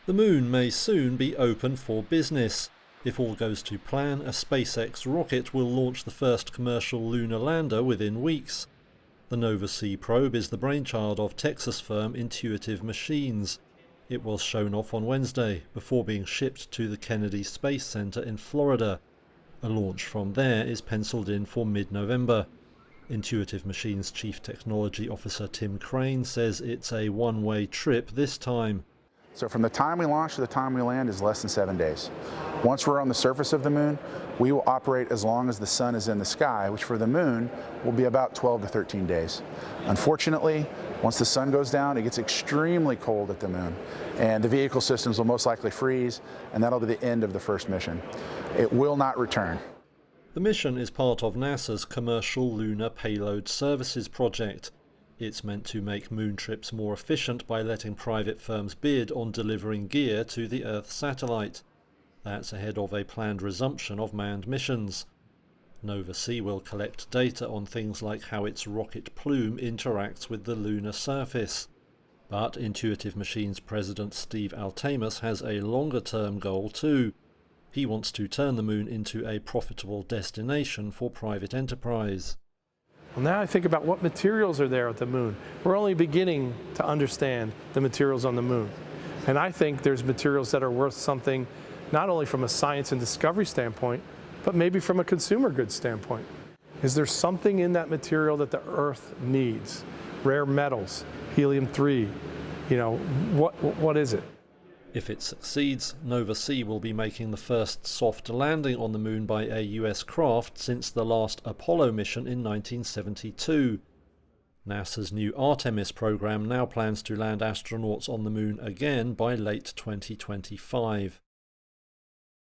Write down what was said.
The moon may soon be open for business. If all goes to plan, a SpaceX rocket will launch the first commercial lunar lander within weeks. The Nova-C probe is the brainchild of Texas firm Intuitive Machines. It was shown off on Wednesday, before being shipped to the Kennedy Space Center in Florida. A launch from there is penciled in for mid-November. Intuitive Machines Chief Technology Officer Tim Crane says it's a one-way trip this time. So from the time we launch to the time we land is less than 7 days. Once we're on the surface of the moon, we will operate as long as the sun is in the sky, which for the moon will be about 12 to 13 days. Unfortunately, once the sun goes down, it gets extremely cold at the moon, and the vehicle systems will most likely freeze, and that'll be the end of the first mission. It will not return. The mission is part of NASA's Commercial Lunar Payload Services project. It's meant to make moon trips more efficient by letting private firms bid on delivering gear to the Earth satellite. That's ahead of a planned resumption of manned missions. Nova-C will collect data on things like how its rocket plume interacts with the lunar surface. But Intuitive Machines President Steve Altemus has a longer-term goal too. He wants to turn the moon into a profitable destination for private enterprise. Well, now I think about what materials are there at the moon. We're only beginning to understand the materials on the moon. And I think there's materials that are worth something not only from a science and discovery standpoint, but maybe from a consumer goods standpoint. Is there something in that material that the Earth needs? Rare metals, helium-3, what is it? If it succeeds, Nova-C will be making the first soft landing on the moon by a US craft since the last Apollo mission in 1972. NASA's new Artemis program now plans to land astronauts on the moon again by late 2025.